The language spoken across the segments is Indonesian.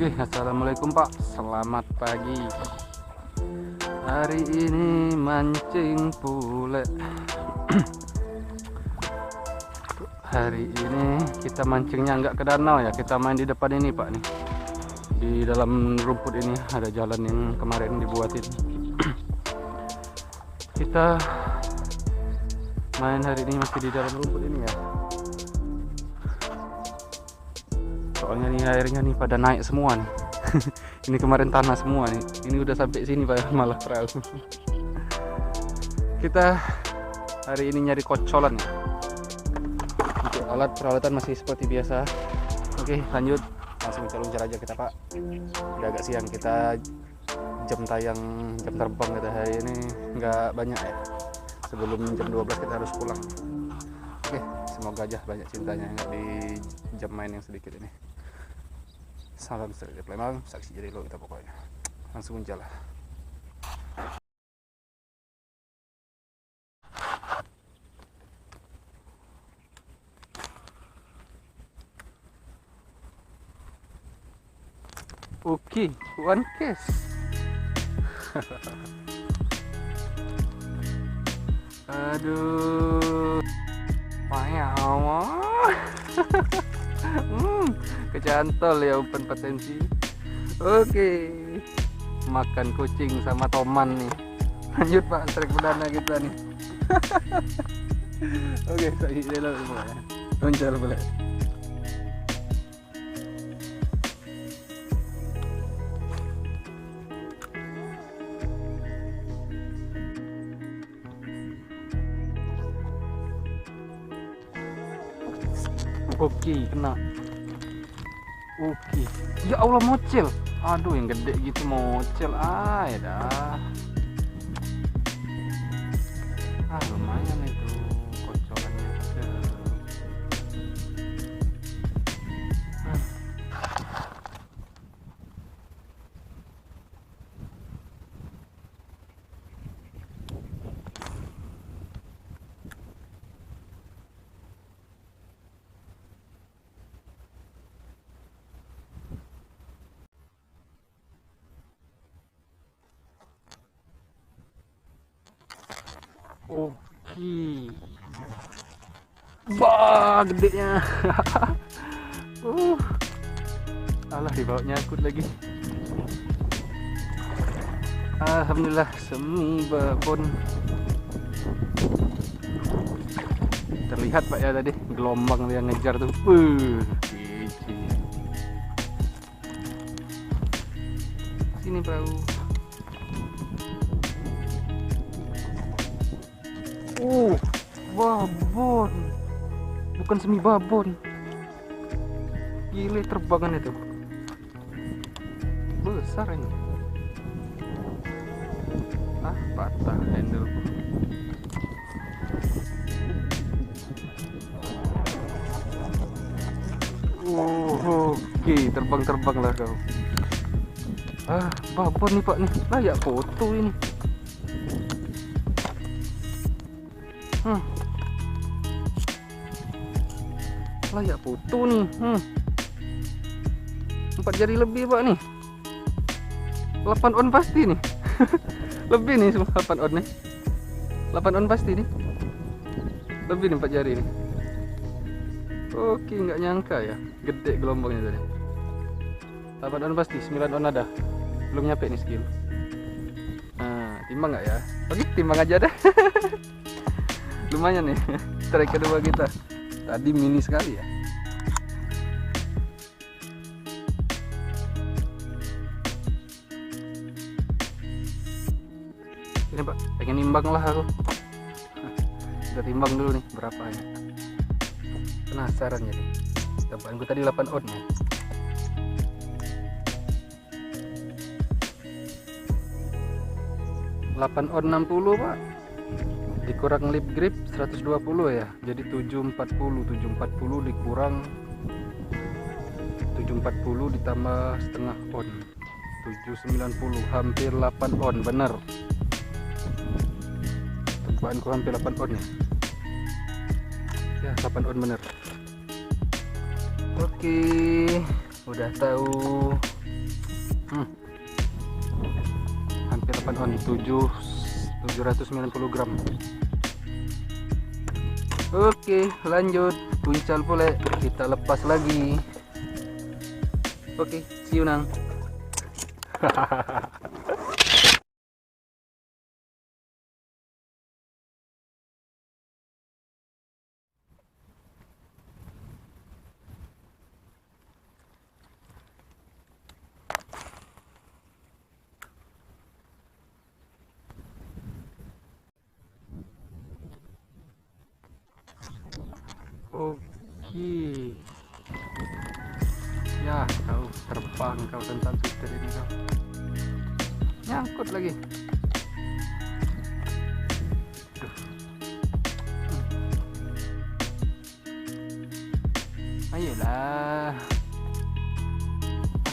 Oke, assalamualaikum Pak. Selamat pagi. Hari ini mancing pule. Hari ini kita mancingnya nggak ke danau ya, kita main di depan ini Pak nih. Di dalam rumput ini ada jalan yang kemarin dibuatin. Kita main hari ini masih di dalam rumput ini ya. Soalnya nih airnya nih pada naik semua nih. Ini kemarin tanah semua nih. Ini udah sampai sini Pak, malah perahu. Kita hari ini nyari kocolan ya. Untuk alat peralatan masih seperti biasa. Oke, lanjut. Langsung luncar aja kita Pak. Udah agak siang, kita jam terbang kita hari ini nggak banyak ya. Sebelum jam 12 kita harus pulang. Oke, semoga aja banyak cintanya nggak di jam main yang sedikit ini. Salam dari Palembang, saksi jadi lo kita pokoknya. Langsung jalan. Oke, one case. Aduh, payah. Kecantol ya umpan potensi. Oke, makan kucing sama toman nih. Lanjut Pak, strike perdana kita nih. Oke, saya dulu semuanya. Loncar boleh. Oke, kena. Oke, ya Allah mocel. Aduh, yang gede gitu mocel. Ya dah. Lumayan itu kocolannya. Oke. Wah, gedenya. Alah, dibawa nyangkut lagi. Alhamdulillah, semi babon. Terlihat Pak ya tadi gelombang yang ngejar tuh. Kece. Sini perahu. Babon, bukan semi babon. Gile terbangan itu, besar ini. Patah handle. Oke, terbang lah kau. Babon nih Pak nih, layak foto ini. Layak foto nih. 4 jari lebih Pak nih. 8 on pasti nih. Lebih nih semua 8 on nih. 8 on pasti nih. Lebih nih 4 jari nih. Oke, nggak nyangka ya, gede gelombangnya tadi. 8 on pasti, 9 on ada. Belum nyampe nih skill. Timbang nggak ya? Oke, timbang aja dah. Lumayan nih strike kedua kita. Tadi mini sekali ya. Ini Pak, pengen nimbang lah aku. Kita timbang dulu nih berapa ya. Penasaran jadi. Tambahan gue tadi 8 on ya. Delapan on 60 Pak. Dikurang lip grip 120 ya, jadi 740 dikurang 740 ditambah setengah on 790, hampir 8 on. Bener, tebakanku hampir 8 on ya, 8 on bener. Oke, udah tahu Hampir 8 on, 790 gram. Oke, lanjut puncal pula, kita lepas lagi. Oke, see you nang. Oke. Ya, kau terbang kau tentang Twitter ini kau. Nyangkut lagi. Duh. Ayolah.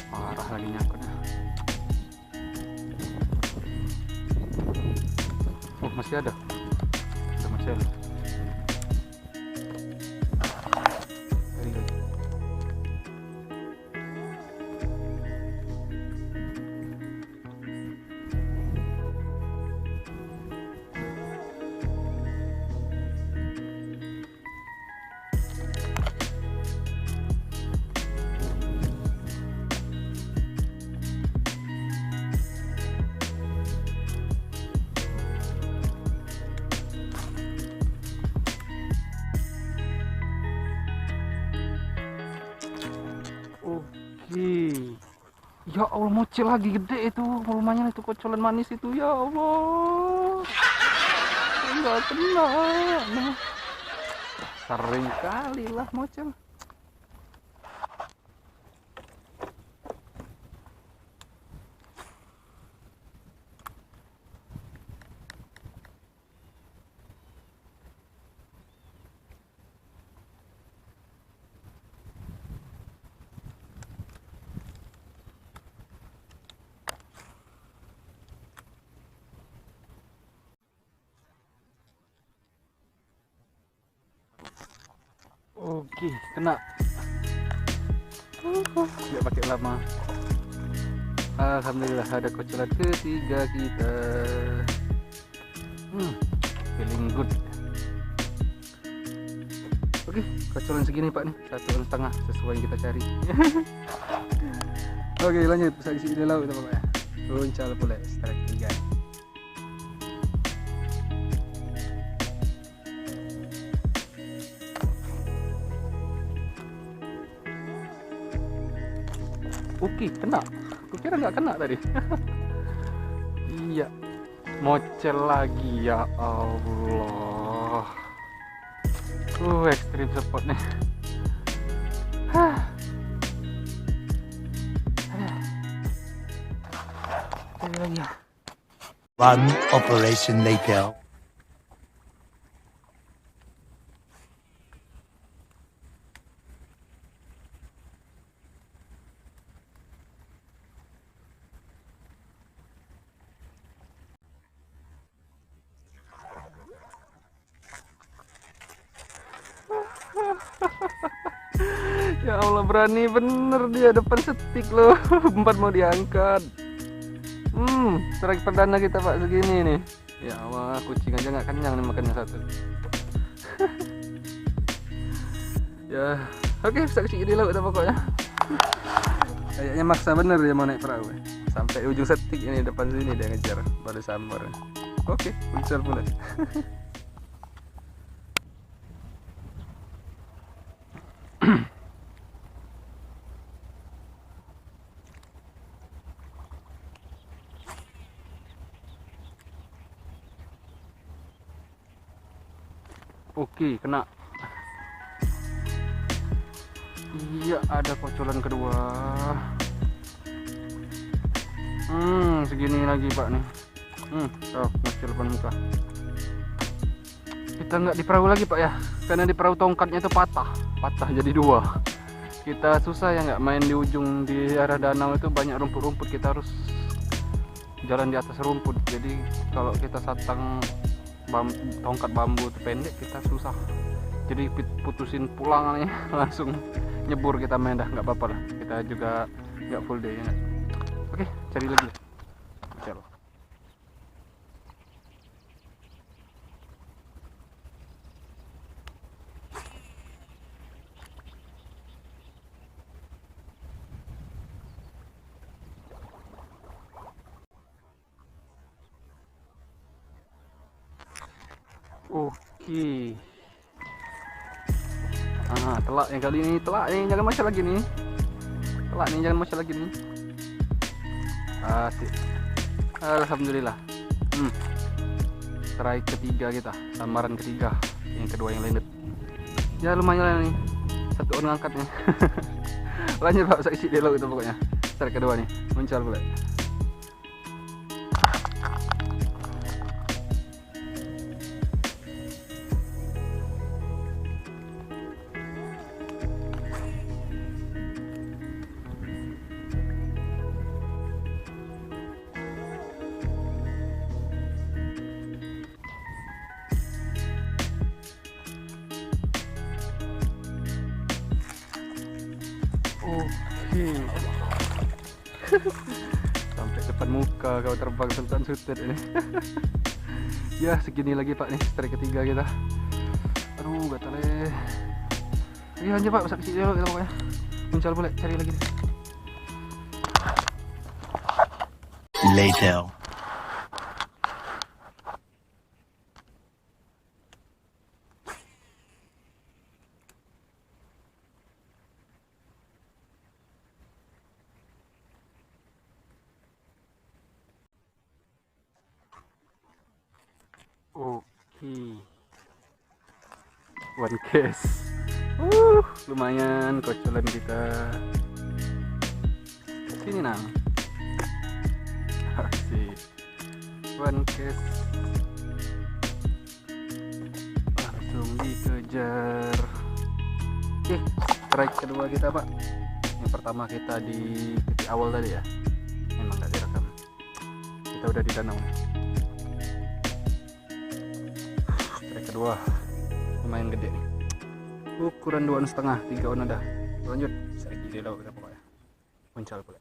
Parah lagi nyangkutnya. Oh, masih ada. Masih ada. Ya Allah, mocel lagi gede itu, lumayan itu kocolan manis itu, ya Allah. Enggak kena. Nah, sering kali lah mocel. Oke, kena. Tidak pakai lama. Alhamdulillah ada kocolan ketiga kita. Feeling good. Oke, kocolan segini Pak nih, 1,5 sesuai yang kita cari. Oke, lanjut saksi di laut itu Pak ya. Puncal pula strike 3. Oke, kena. Kukira nggak kena tadi. Iya, mocel lagi, ya Allah. Ekstrim spot nih. Cari lagi ya. One operation later. Ya Allah, berani bener dia, depan setik loh. 4 mau diangkat. Strike perdana kita Pak segini nih. Ya Allah, kucing aja nggak kenyang nih makannya satu. Ya, oke, saksi di laut pokoknya. Kayaknya maksa bener dia mau naik perahu. Sampai ujung setik ini, depan sini dia ngejar, baru sambar. Oke, muncul pula. Oke, kena. Iya, ada kocolan kedua. Segini lagi Pak nih. Ngecil depan muka. Kita nggak di perahu lagi Pak ya, karena di perahu tongkatnya itu patah jadi 2. Kita susah ya, nggak main di ujung, di arah danau itu banyak rumput-rumput, kita harus jalan di atas rumput. Jadi kalau kita satang tongkat bambu itu pendek, kita susah. Jadi putusin pulang nih, langsung nyebur kita main dah, nggak apa-apa lah. Kita juga nggak full day ya nggak? Oke, cari lagi. Insyaallah. Oke. Telak yang kali ini, telak nih, jangan macam lagi nih. Telak nih, jangan macam lagi nih. Asik. Alhamdulillah. Strike ketiga kita, samaran ketiga. Yang kedua yang landed. Ya lumayan lah nih. Satu orang angkatnya. Lanjut Pak, saya isi dialog itu pokoknya. Strike kedua nih, muncul pula. Oke. Sampai depan muka kau terbang tentang sutet ini. Ya segini lagi Pak nih strike ketiga kita. Aduh gatal eh. Iya aja Pak, saksi dulu kita pokoknya. Muncul boleh cari lagi nih. Later. Oke. One case. Lumayan kocolan kita. Sini nang. Asik. One case. Langsung dikejar. Oke, strike kedua kita Pak. Yang pertama kita di titik awal tadi ya. Memang nggak direkam. Kita udah di danau nih. Strike kedua lumayan gede nih. Ukuran 2,5, 3 on ada. Lanjut, saya kiri laut kita pokoknya. Muncul pula.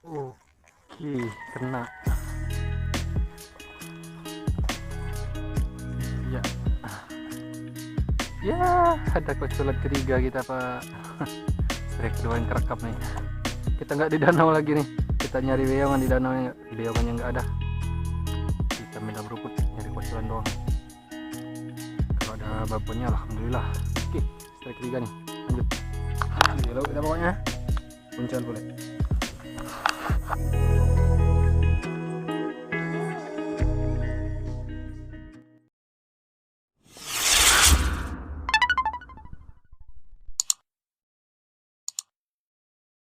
Oke, kena. Ya. Ya, ada kocolan ketiga kita Pak. Strike kedua yang kerekap nih. Kita nggak di danau lagi nih. Kita nyari beongan di danau, beongannya nggak ada. Kita minum rumput, nyari kocolan doang. Kalau ada babonnya, alhamdulillah. Oke, strike ketiga nih. Lanjut. Halo, kita pokoknya. Muncul boleh.